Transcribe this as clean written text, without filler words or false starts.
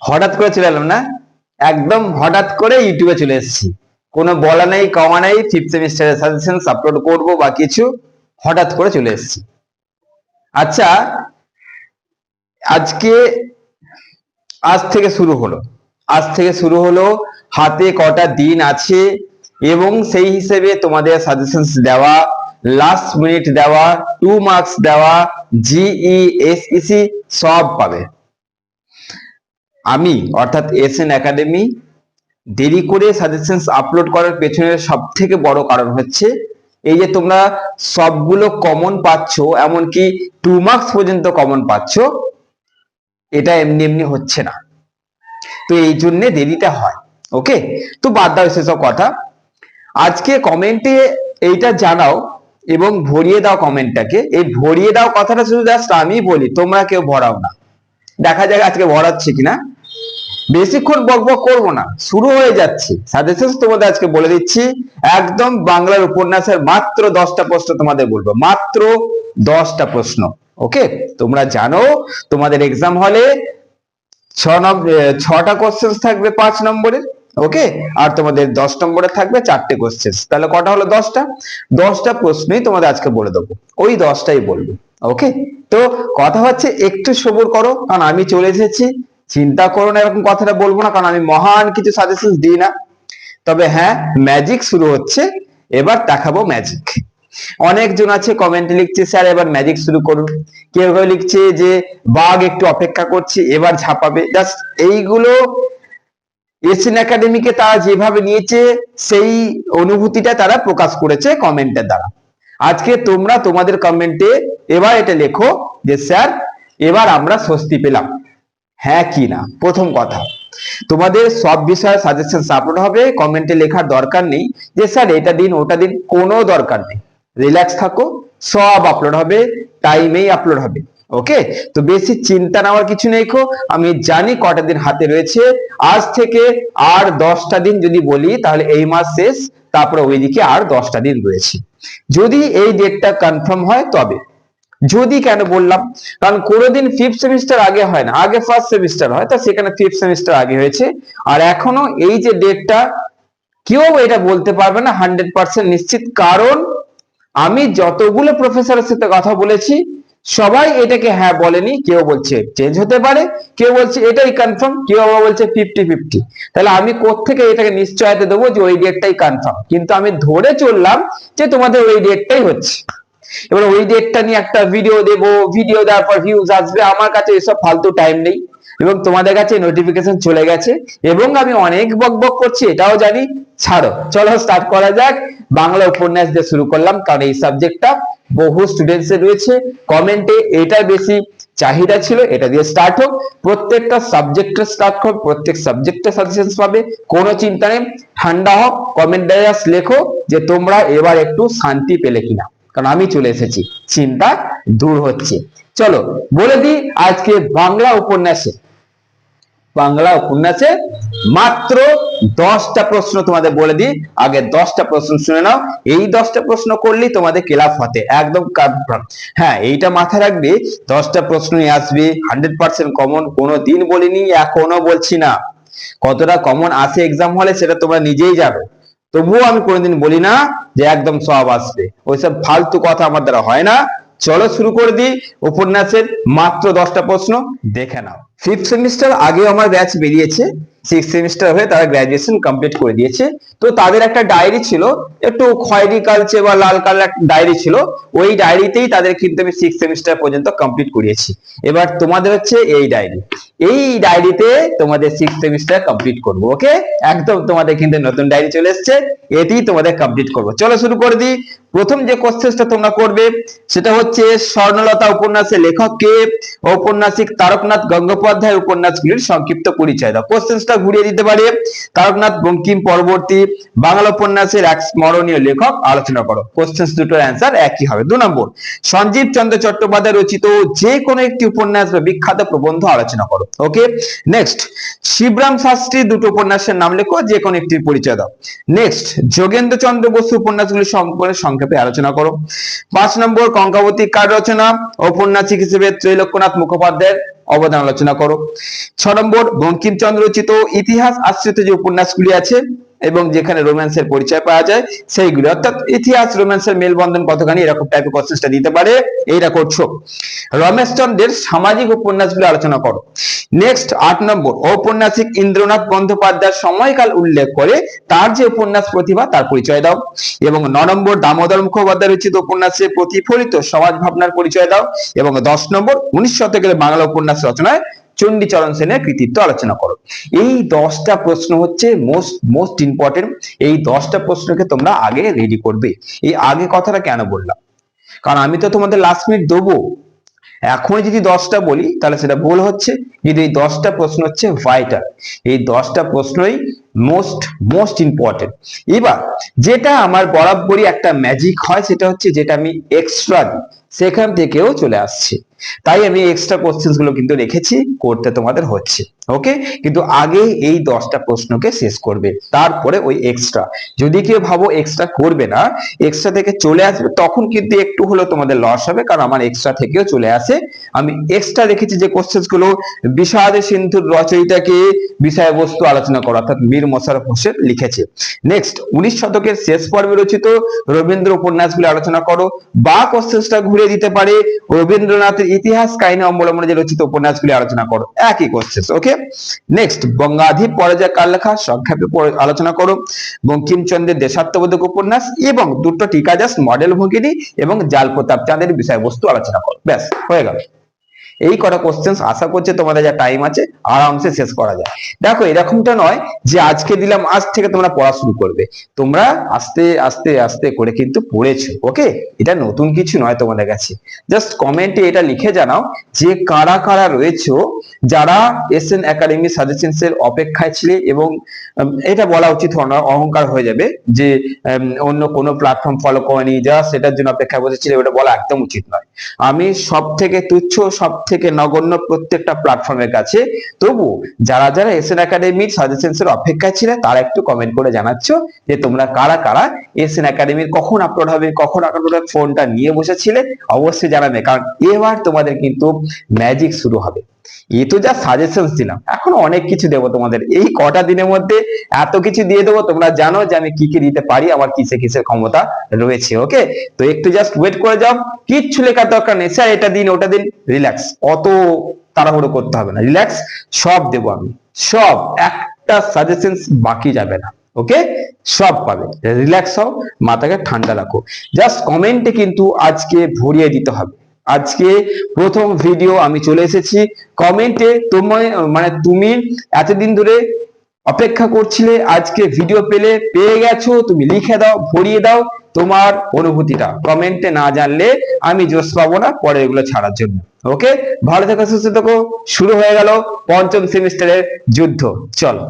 হঠাৎ করে চলে এলাম না, একদম হঠাৎ করে ইউটিউবে চলে এসেছি, কোনো বলা নেই কমা নেই, ফিফথ সেমিস্টারের সাজেশন আপলোড করব বা কিছু, হঠাৎ করে চলে এসেছি। আচ্ছা, আজ থেকে শুরু হলো, হাতে কটা দিন আছে এবং সেই হিসেবে তোমাদের সাজেশন দেওয়া, লাস্ট মিনিট দেওয়া, 2 মার্কস দেওয়া, জিই এসইসি সব পাবে। আমি অর্থাৎ এসএন একাডেমি দেরি করে সাজেশন আপলোড করার পেছনের সব থেকে বড় কারণ হচ্ছে এই যে তোমরা সবগুলো কমন পাচ্ছ, এমনকি 2 মার্কস পর্যন্ত কমন পাচ্ছ, এটা এমনি এমনি হচ্ছে না, তো এই জন্য দেরিটা হয়। ওকে, তো বাদ দাও সেসব কথা। আজকে কমেন্টে এইটা জানাও এবং ভরিয়ে দাও কমেন্টটাকে। এই ভরিয়ে দাও কথাটা শুধু জাস্ট আমি বলি, তোমরা কেউ ভরাও না। দেখা যাক আজকে ভরাচ্ছে কিনা। বেশিক্ষণ বকবক করবো না, শুরু হয়ে যাচ্ছে সাজেশন। তোমাদের আজকে বলে দিচ্ছি, একদম বাংলার উপন্যাসের মাত্র 10টা প্রশ্ন তোমাদের বলবো, মাত্র 10টা প্রশ্ন। ওকে, তোমরা জানো তোমাদের এক্সাম হলে 6টা কোশ্চেন থাকবে 5 নম্বরের। ওকে, আর তোমাদের 10 নম্বরে থাকবে 4টে কোশ্চেন, তাহলে কটা হলো? 10টা প্রশ্নই তোমাদের আজকে বলে দেবো, ওই 10টাই বলবো। ওকে, তো কথা হচ্ছে একটু সবুর করো, কারণ আমি চলে এসেছি। চিন্তা করো না এরকম কথাটা বলবো না, কারণ আমি মহান কিছু সাজেশন দিই না। তবে হ্যাঁ, ম্যাজিক শুরু হচ্ছে, এবার দেখাবো ম্যাজিক। অনেকজন আছে কমেন্টে লিখছে স্যার এবার ম্যাজিক শুরু করুন, কেউ কেউ লিখছে যে বাঘ একটু অপেক্ষা করছি এবার ঝাঁপাবে। জাস্ট এইগুলো এসএন একাডেমিকে তারা যেভাবে নিয়েছে সেই অনুভূতিটা তারা প্রকাশ করেছে কমেন্টের দ্বারা। আজকে তোমরা তোমাদের কমেন্টে এবার এটা লেখো যে স্যার এবার আমরা স্বস্তি পেলাম, হ্যাঁ কি না। প্রথম কথা, তোমাদের সব বিষয়ে সাজেশন আপলোড হবে, কমেন্টে লেখার দরকার নেই যে স্যার এটা দিন ওটা দিন, কোনো দরকার নেই। রিল্যাক্স থাকো, সব আপলোড হবে, টাইমেই আপলোড হবে। ওকে, তো বেশি চিন্তা নেওয়ার কিছু নেই। আমি জানি কটা দিন হাতে রয়েছে, আজ থেকে আর 10টা দিন যদি বলি তাহলে এই মাস শেষ, তারপরে ওইদিকে আর 10টা দিন রয়েছে। যদি এই ডেটটা কনফার্ম হয় তবে, যদি কেন বললাম, কারণ কোনোদিন ফিফথ সেমিস্টার আগে হয় না, আগে ফার্স্ট সেমিস্টার হয়, তা সেখানে ফিফথ সেমিস্টার আগে হয়েছে। আর এখনো এই যে ডেটটা, কেউ এটা বলতে পারবে না 100% নিশ্চিত, কারণ আমি যতগুলো প্রফেসরের সাথে কথা বলেছি সবাই এটাকে হ্যাঁ বলেনি। কেউ বলছে চেঞ্জ হতে পারে, কেউ বলছে এটাই কনফার্ম, কেউ আবার বলছে 50-50। তাহলে আমি কোত্থেকে এটাকে নিশ্চয়তা দেবো যে ওই ডেটটাই কনফার্ম? কিন্তু আমি ধরে চললাম যে তোমাদের ওই ডেটটাই হচ্ছে। এবার ওই ডেটটা নিয়ে একটা ভিডিও দেবো, ভিডিও দেওয়ার পর ভিউজ আসবে, আমার কাছে এসব ফালতু টাইম নেই। এবং তোমাদের কাছে নোটিফিকেশন চলে গেছে এবং আমি অনেক বকবক করছি এটাও জানি। ছাড়ো, চলো স্টার্ট করা যাক। বাংলা উপন্যাস দিয়ে শুরু করলাম, কারণ এই সাবজেক্টটা বহু স্টুডেন্টস এর রয়েছে, কমেন্টে এটা বেশি চাহিদা ছিল, এটা দিয়ে স্টার্ট হোক। প্রত্যেকটা সাবজেক্টের স্টার্ট হোক, প্রত্যেক সাবজেক্টের সাজেশন পাবে, কোনো চিন্তা নেই। ঠান্ডা হোক, কমেন্ট লেখো যে তোমরা এবার একটু শান্তি পেলে কিনা, কারণ আমি চলে এসেছি, চিন্তা দূর হচ্ছে। চলো বলে দিই, আজকে বাংলা উপন্যাসে মাত্র 10টা প্রশ্ন তোমাদের বলে দিই। আগে 10টা প্রশ্ন শুনে নাও, এই 10টা প্রশ্ন করলেই তোমাদের ক্লাস হতে একদম কনফার্ম। হ্যাঁ, এইটা মাথায় রাখবে, 10টা প্রশ্নই আসবে 100% কমন, কোনো দিন বলিনি, এখনো বলছি না। কতটা কমন আসে এক্সাম হলে সেটা তোমরা নিজেই জানো, তবুও আমি কোনোদিন বলি না যে একদম সব আসবে, ওইসব ফালতু কথা আমার দ্বারা হয় না। চলো শুরু করে দিই। উপন্যাসের মাত্র 10টা প্রশ্ন দেখে নাও। ফিফথ সেমিস্টার আগেও আমার ব্যাচ বেরিয়েছে, সিক্স সেমিস্টার হয়ে তারা গ্রাজুয়েশন কমপ্লিট করে দিয়েছে। তো তাদের একটা ডায়েরি ছিল, একটু খয়েরি কালচে বা লাল কালার ডায়েরি ছিল, ওই ডায়েরিতেই তাদের কিন্তু আমি সিক্স সেমিস্টার পর্যন্ত কমপ্লিট করিয়েছি। এবার তোমাদের হচ্ছে এই ডায়েরি, এই ডায়েরিতে তোমাদের সিক্স সেমিস্টার কমপ্লিট করবো। ওকে, একদম তোমাদের কিন্তু নতুন ডায়েরি চলে এসছে, এটি তোমাদের কমপ্লিট করবো। চলো শুরু করে দিই। প্রথম যে কোশ্চেনটা তোমরা করবে সেটা হচ্ছে স্বর্ণলতা উপন্যাসের লেখক কে? ঔপন্যাসিক তারকনাথ গঙ্গোপাধ্যায় উপন্যাসগুলির সংক্ষিপ্ত পরিচয় দাও। কোশ্চেনটা ঘুরিয়ে দিতে পারে, তারকনাথ বঙ্কিম পরবর্তী বাংলা উপন্যাসের এক স্মরণীয় লেখক আলোচনা করো। কোশ্চেন দুটোর অ্যান্সার একই হবে। 2 নম্বর, সঞ্জীব চন্দ্র চট্টোপাধ্যায় রচিত যে কোনো একটি উপন্যাস বা বিখ্যাত প্রবন্ধ আলোচনা করো। ওকে, নেক্সট, শিবরাম শাস্ত্রীর দুটো উপন্যাসের নাম লেখো, যে কোনো একটির পরিচয় দাও। নেক্সট, যোগেন্দ্র চন্দ্র বসু উপন্যাসগুলি সম্পর্কে সংক্ষেপে আলোচনা করো। 5 নম্বর, কঙ্কাবতী কার রচনা? ঔপন্যাসিক হিসেবে ত্রৈলোক্যনাথ মুখোপাধ্যায়ের অবদান আলোচনা করো। 6 নম্বর বঙ্কিমচন্দ্র রচিত ইতিহাস আশ্রিত যে উপন্যাসগুলি আছে এবং যেখানে রোম্যান্সের পরিচয় পাওয়া যায় সেইগুলো, অর্থাৎ ইতিহাস রোম্যান্সের মেলবন্ধন কতখানি, এরকম টাইপের কোশ্চেনটা দিতে পারে, এইটা করছো। রমেশচন্দ্রের সামাজিক উপন্যাসগুলো আলোচনা করো। নেক্সট 8 নম্বর ঔপন্যাসিক ইন্দ্রনাথ বন্দ্যোপাধ্যায়ের সময়কাল উল্লেখ করে তার যে উপন্যাস প্রতিভা তার পরিচয় দাও। এবং 9 নম্বর দামোদর মুখোপাধ্যায় রচিত উপন্যাসে প্রতিফলিত সমাজ ভাবনার পরিচয় দাও। এবং 10 নম্বর 19 শতকের বাংলা উপন্যাস রচনায় চণ্ডীচরণ সেনের কৃতিত্ব আলোচনা করো। এই 10টা প্রশ্ন হচ্ছে মোস্ট ইম্পর্টেন্ট। এই 10টা প্রশ্নকে তোমরা আগে রেডি করবে। এই আগে কথাটা কেন বললাম, কারণ আমি তো তোমাদের লাস্ট মিনিট দেবো, এখন যদি 10টা বলি তাহলে সেটা ভুল হচ্ছে, কিন্তু এই 10টা প্রশ্ন হচ্ছে ভাইটাল, এই 10টা প্রশ্নই মোস্ট ইম্পর্টেন্ট। এবার যেটা আমার বরাবরই একটা ম্যাজিক হয় সেটা হচ্ছে যেটা আমি এক্সট্রা দিই সেখান থেকেও চলে আসছে, তাই আমি এক্সট্রা কোশ্চেন গুলো কিন্তু রেখেছি, করতে তোমাদের হচ্ছে। ওকে, কিন্তু আগে এই 10টা প্রশ্নকে শেষ করবে, তারপরে ওই এক্সট্রা। যদি কেউ ভাবো এক্সট্রা করবে না, এক্সট্রা থেকে চলে আসবে, তখন কিন্তু একটু হলেও তোমাদের লস হবে, কারণ আমার এক্সট্রা থেকেও চলে আসে। আমি এক্সট্রা রেখেছি যে কোশ্চেন গুলো, বিষাদ সিন্ধুর রচয়িতাকে বিষয়বস্তু আলোচনা করা, অর্থাৎ মীর মশাররফ হোসেন লিখেছে। নেক্সট 19 শতকের শেষ পর্বে রচিত রবীন্দ্র উপন্যাসগুলো আলোচনা করো, বা কোশ্চেনটা ঘুরে দিতে পারে রবীন্দ্রনাথের ইতিহাস কাহিনী অবলম্বনে যে রচিত উপন্যাসগুলি আলোচনা করো, একই কোশ্চেন। ওকে, নেক্সট বঙ্গাধী পরাজয় কার লেখা সংক্ষেপে আলোচনা করো। বঙ্কিমচন্দ্রের দেশাত্মবোধক উপন্যাস এবং দুটো টিকা জাস্ট মডেল ভগিনী এবং জাল প্রতাপ চাঁদের বিষয়বস্তু আলোচনা করো, ব্যাস হয়ে গেল। এই কটা কোশ্চেন আশা করছি তোমাদের যা টাইম আছে আরামসে শেষ করা যায়। দেখো এরকমটা নয় যে আজকে দিলাম আজ থেকে তোমরা পড়া শুরু করবে, তোমরা আস্তে আস্তে আস্তে করে কিন্তু পড়েছো। ওকে, এটা নতুন কিছু নয় তোমাদের কাছে। জাস্ট কমেন্টে এটা লিখে জানাও যে কারা কারা রয়েছো যারা এসএন একাডেমি সাজেশনস এর অপেক্ষায় ছিলে, এবং এটা বলা উচিত অহংকার হয়ে যাবে যে অন্য কোনো প্ল্যাটফর্ম ফলো করেনি, যা সেটার জন্য অপেক্ষায় বসেছিলে, ওটা বলা একদম উচিত নয়। আমি সব থেকে তুচ্ছ, সব থেকে নগণ্য প্রত্যেকটা প্ল্যাটফর্মের কাছে, তবু যারা যারা এসএন একাডেমির সাজেশনস এর অপেক্ষায় ছিলে তারা একটু কমেন্ট করে জানাচ্ছ যে তোমরা কারা কারা এসএন একাডেমির কখন আপলোড হবে ফোনটা নিয়ে বসেছিলে, অবশ্যই জানাবে, কারণ এবার তোমাদের কিন্তু ম্যাজিক শুরু হবে। এই তো যা সাজেশন দিলাম, এখনো অনেক কিছু দেবো তোমাদের, এই কটা দিনের মধ্যে এত কিছু দিয়ে দেবো, তোমরা জানো যে আমি কি কি দিতে পারি, আমার কিসে কিসের ক্ষমতা রয়েছে। ওকে, তো একটু জাস্ট ওয়েট করে যাও, কিচ্ছু লেখার দরকার নেই স্যার এটা দিন ওটা দিন, রিল্যাক্স, অত তাড়াহুড়ো করতে হবে না, রিল্যাক্স, সব দেবো আমি, সব, একটা সাজেশন বাকি যাবে না। ওকে, সব পাবে, রিল্যাক্স হও, মাথাকে ঠান্ডা রাখো। জাস্ট কমেন্টে কিন্তু আজকে ভরিয়ে দিতে হবে। আজকে প্রথম ভিডিও আমি চলে এসেছি, কমেন্টে তুমি এতদিন ধরে অপেক্ষা করছিলে, আজকে ভিডিও পেয়ে গেছো, তুমি লিখে দাও, ভরিয়ে দাও তোমার অনুভূতিটা। কমেন্টে না জানলে আমি জোশ পাবো না পরে এগুলো ছাড়ার জন্য। ওকে, ভালো থেকো, সুস্থ থেকো। শুরু হয়ে গেল পঞ্চম সেমিস্টারের যুদ্ধ, চলো।